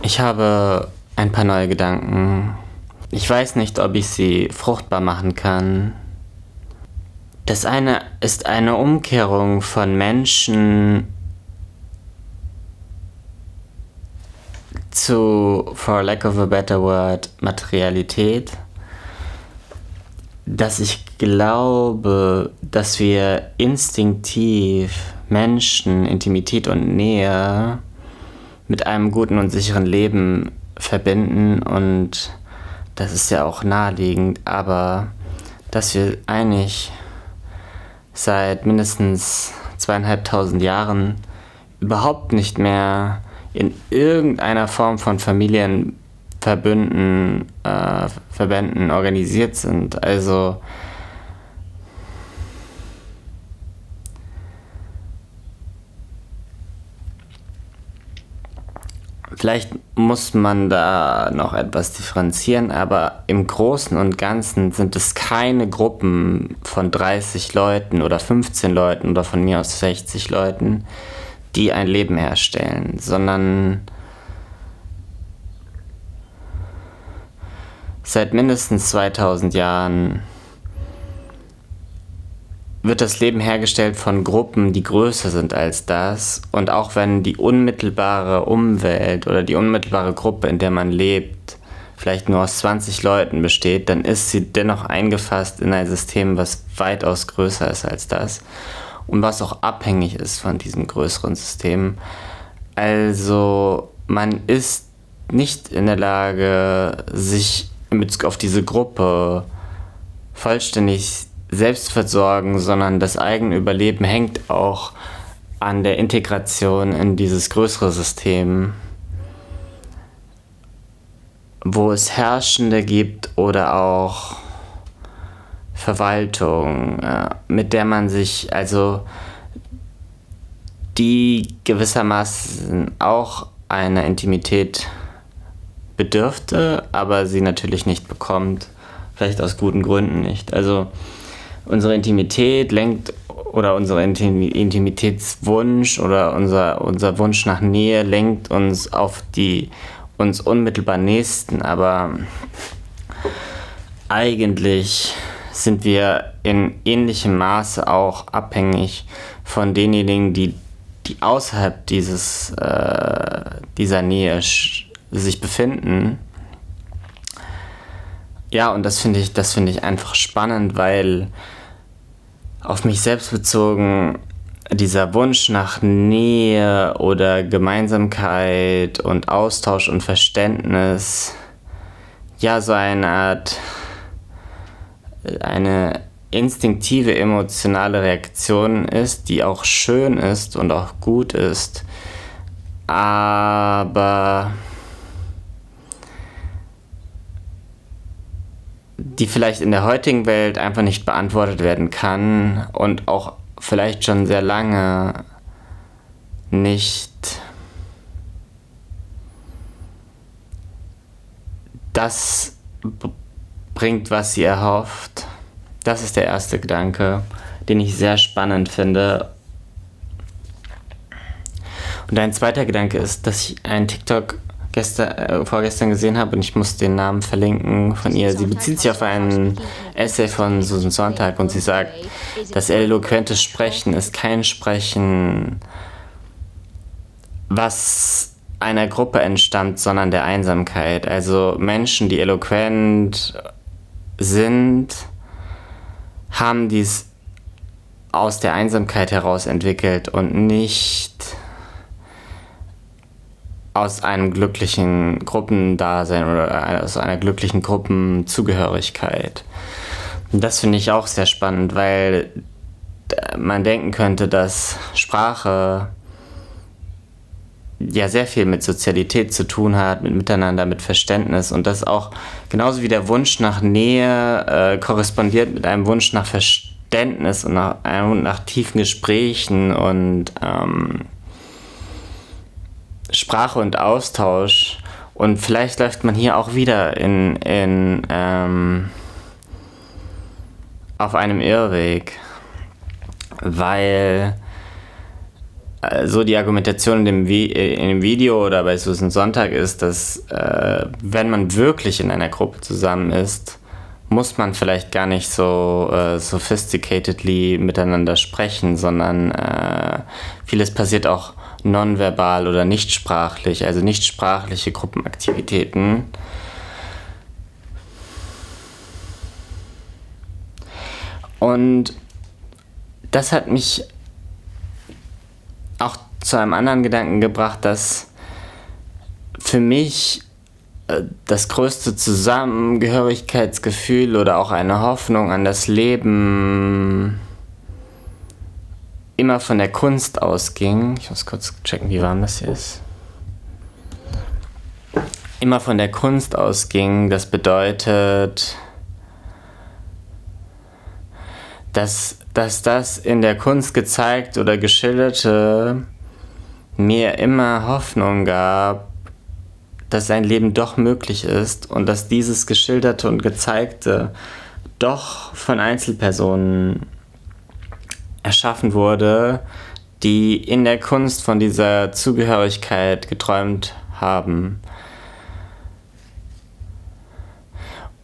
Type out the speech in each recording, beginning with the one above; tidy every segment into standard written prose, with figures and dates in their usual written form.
Ich habe ein paar neue Gedanken. Ich weiß nicht, ob ich sie fruchtbar machen kann. Das eine ist eine Umkehrung von Menschen zu, for lack of a better word, Materialität. Dass ich glaube, dass wir instinktiv Menschen, Intimität und Nähe mit einem guten und sicheren Leben verbinden, und das ist ja auch naheliegend, aber dass wir eigentlich seit mindestens 2500 Jahren überhaupt nicht mehr in irgendeiner Form von Familienverbünden, Verbänden organisiert sind. Also vielleicht muss man da noch etwas differenzieren, aber im Großen und Ganzen sind es keine Gruppen von 30 Leuten oder 15 Leuten oder von mir aus 60 Leuten, die ein Leben herstellen, sondern seit mindestens 2000 Jahren wird das Leben hergestellt von Gruppen, die größer sind als das. Und auch wenn die unmittelbare Umwelt oder die unmittelbare Gruppe, in der man lebt, vielleicht nur aus 20 Leuten besteht, dann ist sie dennoch eingefasst in ein System, was weitaus größer ist als das und was auch abhängig ist von diesem größeren System. Also man ist nicht in der Lage, sich in Bezug auf diese Gruppe vollständig selbst versorgen, sondern das eigene Überleben hängt auch an der Integration in dieses größere System, wo es Herrschende gibt oder auch Verwaltung, mit der man sich, also die gewissermaßen auch einer Intimität bedürfte, aber sie natürlich nicht bekommt, vielleicht aus guten Gründen nicht. Also unsere Intimität lenkt, oder unser Intimitätswunsch oder unser Wunsch nach Nähe lenkt uns auf die uns unmittelbar Nächsten, aber eigentlich sind wir in ähnlichem Maße auch abhängig von denjenigen, die außerhalb dieser Nähe sich befinden. Ja, und das finde ich einfach spannend, weil auf mich selbst bezogen dieser Wunsch nach Nähe oder Gemeinsamkeit und Austausch und Verständnis ja so eine instinktive emotionale Reaktion ist, die auch schön ist und auch gut ist, aber die vielleicht in der heutigen Welt einfach nicht beantwortet werden kann und auch vielleicht schon sehr lange nicht das bringt, was sie erhofft. Das ist der erste Gedanke, den ich sehr spannend finde. Und ein zweiter Gedanke ist, dass ich einen TikTok vorgestern gesehen habe, und ich muss den Namen verlinken von ihr. Sie bezieht sich auf einen Essay von Susan Sontag und sie sagt, das eloquente Sprechen ist kein Sprechen, was einer Gruppe entstammt, sondern der Einsamkeit. Also Menschen, die eloquent sind, haben dies aus der Einsamkeit heraus entwickelt und nicht aus einem glücklichen Gruppendasein oder aus einer glücklichen Gruppenzugehörigkeit. Und das finde ich auch sehr spannend, weil man denken könnte, dass Sprache ja sehr viel mit Sozialität zu tun hat, mit Miteinander, mit Verständnis, und das auch genauso wie der Wunsch nach Nähe korrespondiert mit einem Wunsch nach Verständnis und nach tiefen Gesprächen und Sprache und Austausch. Und vielleicht läuft man hier auch wieder auf einem Irrweg, weil so die Argumentation in dem Video oder bei Susan Sonntag ist, dass wenn man wirklich in einer Gruppe zusammen ist, muss man vielleicht gar nicht so sophisticatedly miteinander sprechen, sondern vieles passiert auch nonverbal oder nichtsprachlich, also nichtsprachliche Gruppenaktivitäten. Und das hat mich auch zu einem anderen Gedanken gebracht, dass für mich das größte Zusammengehörigkeitsgefühl oder auch eine Hoffnung an das Leben immer von der Kunst ausging. Ich muss kurz checken, wie warm das hier ist. Immer von der Kunst ausging, das bedeutet, dass das in der Kunst gezeigt oder geschilderte mir immer Hoffnung gab, dass ein Leben doch möglich ist und dass dieses Geschilderte und Gezeigte doch von Einzelpersonen erschaffen wurde, die in der Kunst von dieser Zugehörigkeit geträumt haben.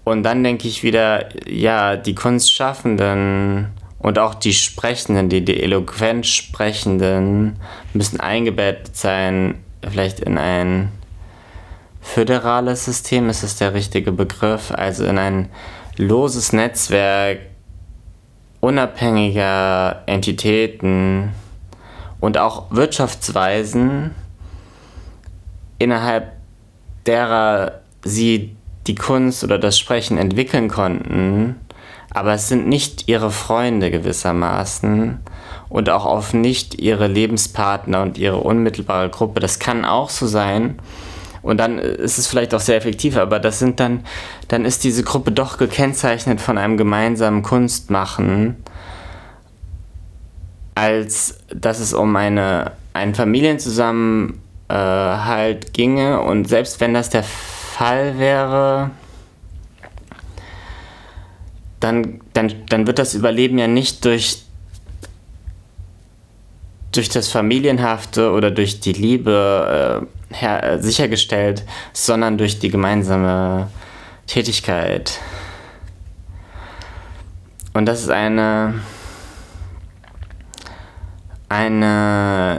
Und dann denke ich wieder, ja, die Kunstschaffenden und auch die Sprechenden, die eloquent Sprechenden, müssen eingebettet sein, vielleicht in ein föderales System, ist das der richtige Begriff, also in ein loses Netzwerk unabhängiger Entitäten und auch Wirtschaftsweisen, innerhalb derer sie die Kunst oder das Sprechen entwickeln konnten, aber es sind nicht ihre Freunde gewissermaßen und auch auf nicht ihre Lebenspartner und ihre unmittelbare Gruppe. Das kann auch so sein. Und dann ist es vielleicht auch sehr effektiv, aber dann ist diese Gruppe doch gekennzeichnet von einem gemeinsamen Kunstmachen, als dass es um einen Familienzusammenhalt ginge. Und selbst wenn das der Fall wäre, dann wird das Überleben ja nicht durch das Familienhafte oder durch die Liebe sichergestellt, sondern durch die gemeinsame Tätigkeit. Und das ist eine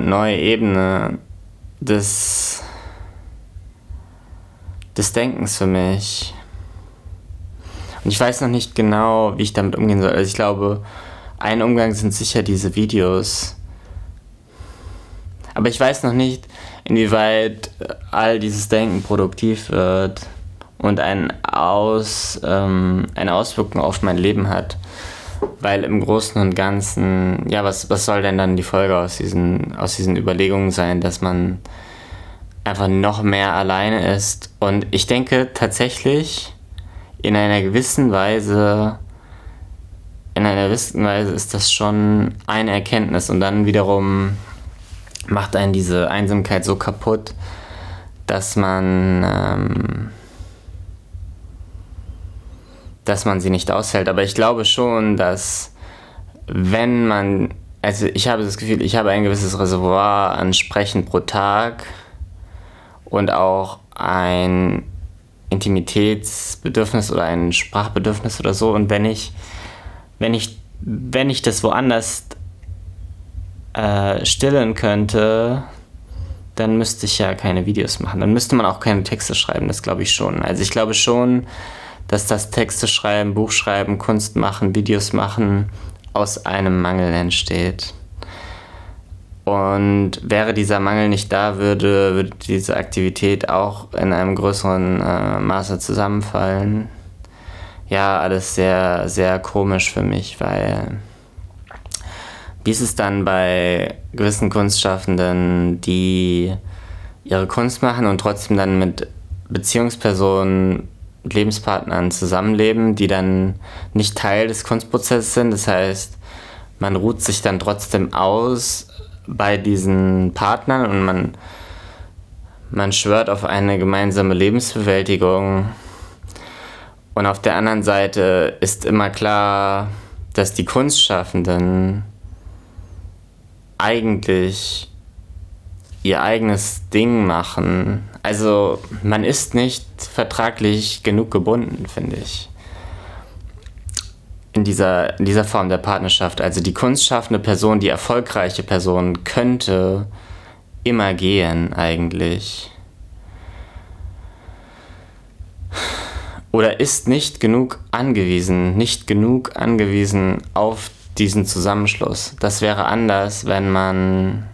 neue Ebene des Denkens für mich. Und ich weiß noch nicht genau, wie ich damit umgehen soll. Also ich glaube, ein Umgang sind sicher diese Videos. Aber ich weiß noch nicht, inwieweit all dieses Denken produktiv wird und eine Auswirkung auf mein Leben hat. Weil im Großen und Ganzen, ja, was soll denn dann die Folge aus diesen Überlegungen sein, dass man einfach noch mehr alleine ist? Und ich denke tatsächlich, in einer gewissen Weise ist das schon eine Erkenntnis und dann wiederum macht einen diese Einsamkeit so kaputt, dass man sie nicht aushält. Aber ich glaube schon, dass ich habe das Gefühl, ich habe ein gewisses Reservoir an Sprechen pro Tag und auch ein Intimitätsbedürfnis oder ein Sprachbedürfnis oder so. Und wenn ich das woanders stillen könnte, dann müsste ich ja keine Videos machen. Dann müsste man auch keine Texte schreiben, das glaube ich schon. Also ich glaube schon, dass das Texte schreiben, Buch schreiben, Kunst machen, Videos machen aus einem Mangel entsteht. Und wäre dieser Mangel nicht da, würde diese Aktivität auch in einem größeren Maße zusammenfallen. Ja, alles sehr, sehr komisch für mich, weil wie ist es dann bei gewissen Kunstschaffenden, die ihre Kunst machen und trotzdem dann mit Beziehungspersonen, Lebenspartnern zusammenleben, die dann nicht Teil des Kunstprozesses sind? Das heißt, man ruht sich dann trotzdem aus bei diesen Partnern und man schwört auf eine gemeinsame Lebensbewältigung. Und auf der anderen Seite ist immer klar, dass die Kunstschaffenden eigentlich ihr eigenes Ding machen. Also man ist nicht vertraglich genug gebunden, finde ich. In dieser Form der Partnerschaft. Also die kunstschaffende Person, die erfolgreiche Person könnte immer gehen eigentlich. Oder ist nicht genug angewiesen auf diesen Zusammenschluss. Das wäre anders, wenn man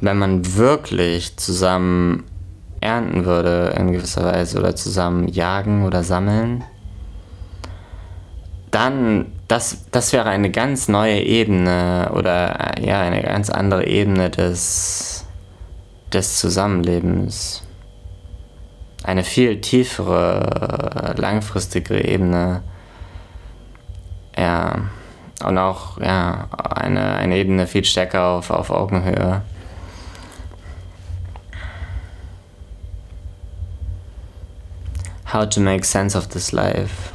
wirklich zusammen ernten würde in gewisser Weise oder zusammen jagen oder sammeln, dann das wäre eine ganz neue Ebene oder ja, eine ganz andere Ebene des Zusammenlebens. Eine viel tiefere, langfristigere Ebene. Ja, und auch ja, eine Ebene viel stärker auf Augenhöhe. How to make sense of this life.